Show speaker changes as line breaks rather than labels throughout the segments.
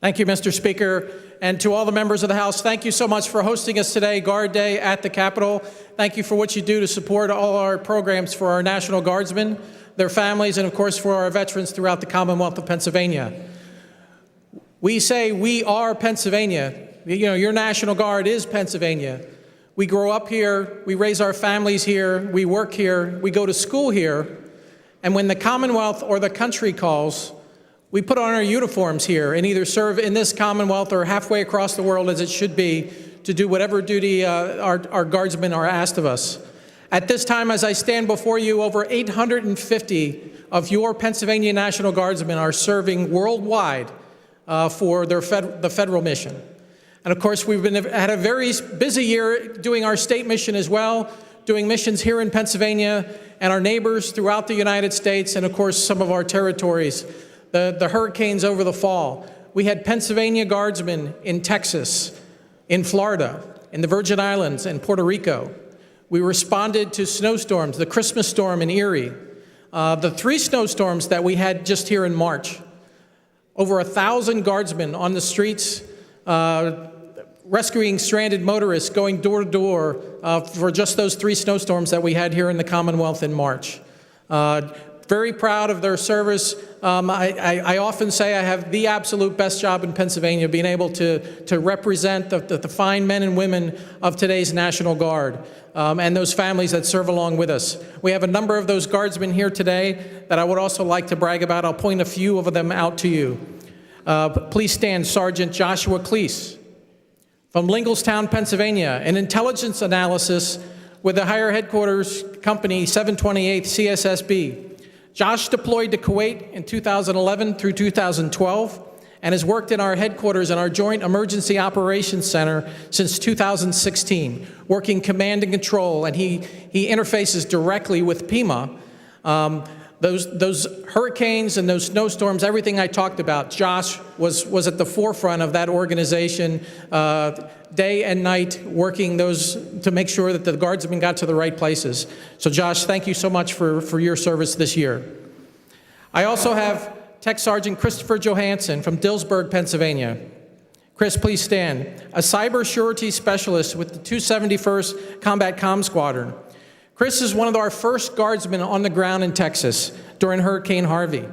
Thank you, Mr. Speaker. And to all the members of the House, thank you so much for hosting us today, Guard Day at the Capitol. Thank you for what you do to support all our programs for our National Guardsmen, their families, and of course for our veterans throughout the Commonwealth of Pennsylvania. We say we are Pennsylvania. You know, your National Guard is Pennsylvania. We grow up here, we raise our families here, we work here, we go to school here, and when the Commonwealth or the country calls, we put on our uniforms here and either serve in this Commonwealth or halfway across the world as it should be to do whatever duty our guardsmen are asked of us. At this time, as I stand before you, over 850 of your Pennsylvania National Guardsmen are serving worldwide for the federal mission. And of course, we've had a very busy year doing our state mission as well, doing missions here in Pennsylvania and our neighbors throughout the United States, and of course, some of our territories. The hurricanes over the fall. We had Pennsylvania Guardsmen in Texas, in Florida, in the Virgin Islands, and Puerto Rico. We responded to snowstorms, the Christmas storm in Erie, the 3 snowstorms that we had just here in March. Over 1,000 guardsmen on the streets, rescuing stranded motorists, going door to door for just those 3 snowstorms that we had here in the Commonwealth in March. Very proud of their service. I often say I have the absolute best job in Pennsylvania, being able to represent the fine men and women of today's National Guard and those families that serve along with us. We have a number of those guardsmen here today that I would also like to brag about. I'll point a few of them out to you. Please stand Sergeant Joshua Cleese from Linglestown, Pennsylvania, an intelligence analysis with the Higher Headquarters Company 728th CSSB. Josh deployed to Kuwait in 2011 through 2012 and has worked in our headquarters in our Joint Emergency Operations Center since 2016, working command and control, and he interfaces directly with PEMA. Those hurricanes and those snowstorms, everything I talked about, Josh was at the forefront of that organization, day and night, working those to make sure that the guardsmen got to the right places. So Josh, thank you so much for your service this year. I also have Tech Sergeant Christopher Johansson from Dillsburg, Pennsylvania. Chris, please stand. A cyber surety specialist with the 271st Combat Comm Squadron. Chris is one of our first guardsmen on the ground in Texas during Hurricane Harvey.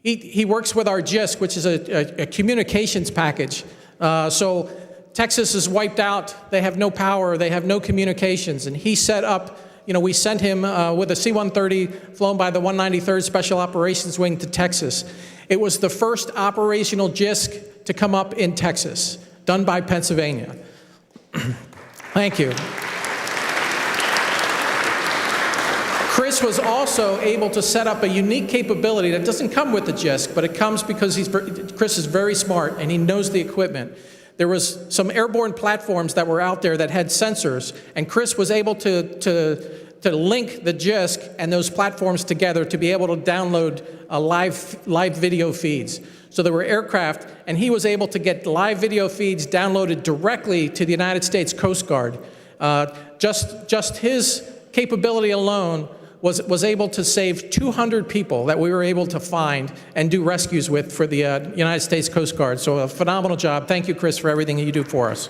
He works with our GISC, which is a communications package. So Texas is wiped out, they have no power, they have no communications, and he set up, we sent him with a C-130 flown by the 193rd Special Operations Wing to Texas. It was the first operational GISC to come up in Texas, done by Pennsylvania. Thank you. Chris was also able to set up a unique capability that doesn't come with the GISC, but it comes because Chris is very smart and he knows the equipment. There was some airborne platforms that were out there that had sensors, and Chris was able to link the GISC and those platforms together to be able to download live video feeds. So there were aircraft, and he was able to get live video feeds downloaded directly to the United States Coast Guard. Just his capability alone was able to save 200 people that we were able to find and do rescues with for the United States Coast Guard. So a phenomenal job. Thank you, Chris, for everything that you do for us.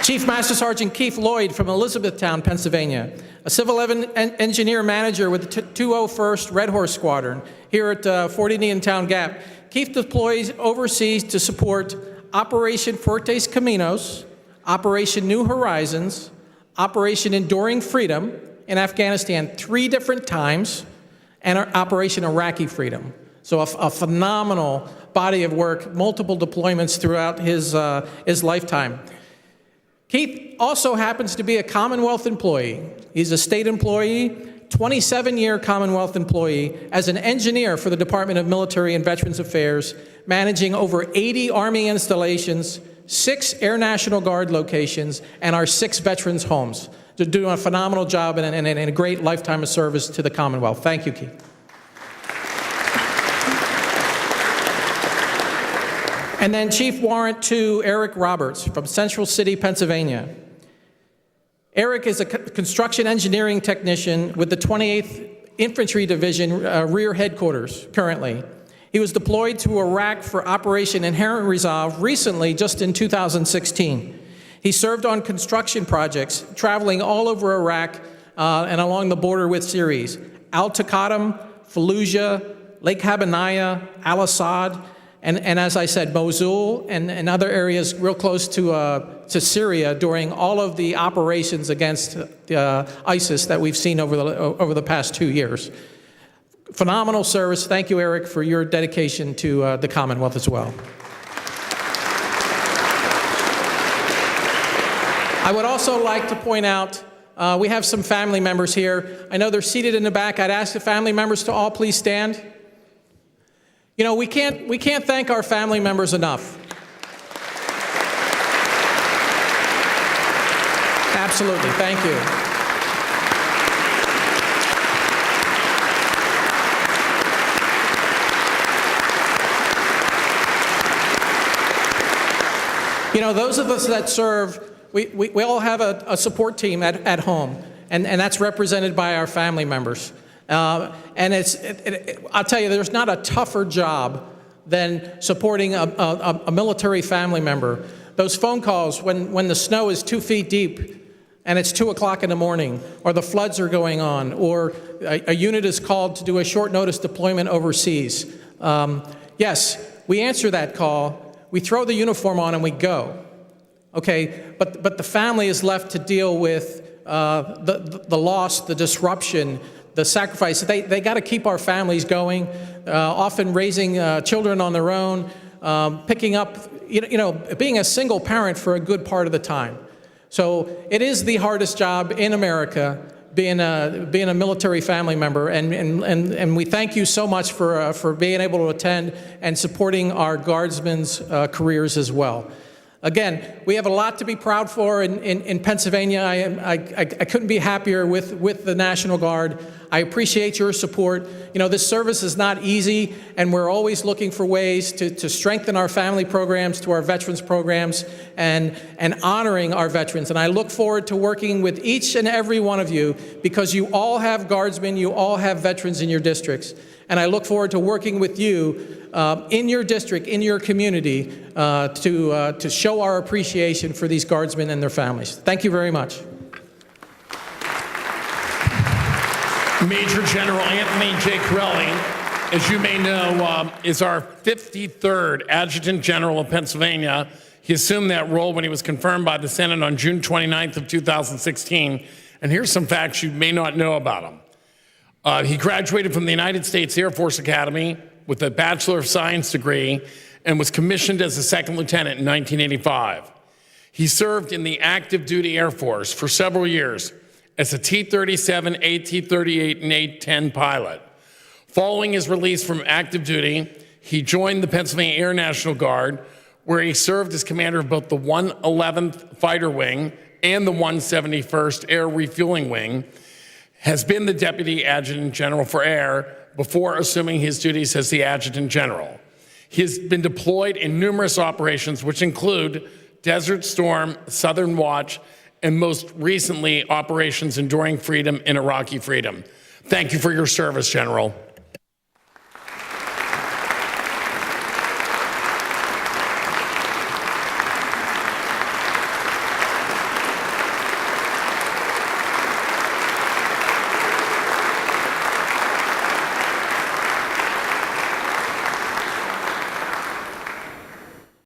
Chief Master Sergeant Keith Lloyd from Elizabethtown, Pennsylvania, a civil engineer manager with the 201st Red Horse Squadron here at Fort Indian Town Gap. Keith deploys overseas to support Operation Fuertes Caminos, Operation New Horizons, Operation Enduring Freedom in Afghanistan 3 different times, and Operation Iraqi Freedom. So a phenomenal body of work, multiple deployments throughout his lifetime. Keith also happens to be a Commonwealth employee. He's a state employee, 27-year Commonwealth employee as an engineer for the Department of Military and Veterans Affairs, managing over 80 Army installations, 6 Air National Guard locations, and our 6 veterans' homes. They're doing a phenomenal job and a great lifetime of service to the Commonwealth. Thank you, Keith. And then Chief Warrant II Eric Roberts from Central City, Pennsylvania. Eric is a construction engineering technician with the 28th Infantry Division Rear Headquarters currently. He was deployed to Iraq for Operation Inherent Resolve recently, just in 2016. He served on construction projects, traveling all over Iraq and along the border with Syria, Al-Taqaddum, Fallujah, Lake Habanaya, Al-Assad, and as I said, Mosul and other areas real close to Syria during all of the operations against ISIS that we've seen over the past 2 years. Phenomenal service. Thank you, Eric, for your dedication to the Commonwealth as well. I would also like to point out we have some family members here. I know they're seated in the back. I'd ask the family members to all please stand. You know, we can't thank our family members enough. Absolutely. Thank you. You know, those of us that serve, we all have a support team at home, and that's represented by our family members. And I'll tell you, there's not a tougher job than supporting a military family member. Those phone calls when the snow is 2 feet deep and it's 2 o'clock in the morning, or the floods are going on, or a unit is called to do a short notice deployment overseas. Yes, we answer that call, we throw the uniform on and we go. Okay, but the family is left to deal with the loss, the disruption, the sacrifice. They got to keep our families going, often raising children on their own, picking up, being a single parent for a good part of the time. So it is the hardest job in America, being a military family member, and we thank you so much for being able to attend and supporting our Guardsmen's careers as well. Again, we have a lot to be proud for in Pennsylvania. I couldn't be happier with the National Guard. I appreciate your support. You know, this service is not easy, and we're always looking for ways to strengthen our family programs, to our veterans programs, and honoring our veterans. And I look forward to working with each and every one of you, because you all have Guardsmen, you all have veterans in your districts. And I look forward to working with you in your district, in your community, to show our appreciation for these Guardsmen and their families. Thank you very much.
Major General Anthony J. Carrelli, as you may know, is our 53rd Adjutant General of Pennsylvania. He assumed that role when he was confirmed by the Senate on June 29th of 2016. And here's some facts you may not know about him. He graduated from the United States Air Force Academy with a Bachelor of Science degree and was commissioned as a second lieutenant in 1985. He served in the active duty Air Force for several years as a T-37, AT-38, and A-10 pilot. Following his release from active duty, he joined the Pennsylvania Air National Guard, where he served as commander of both the 111th Fighter Wing and the 171st Air Refueling Wing, has been the Deputy Adjutant General for Air before assuming his duties as the Adjutant General. He has been deployed in numerous operations, which include Desert Storm, Southern Watch, and most recently, Operations Enduring Freedom and Iraqi Freedom. Thank you for your service, General.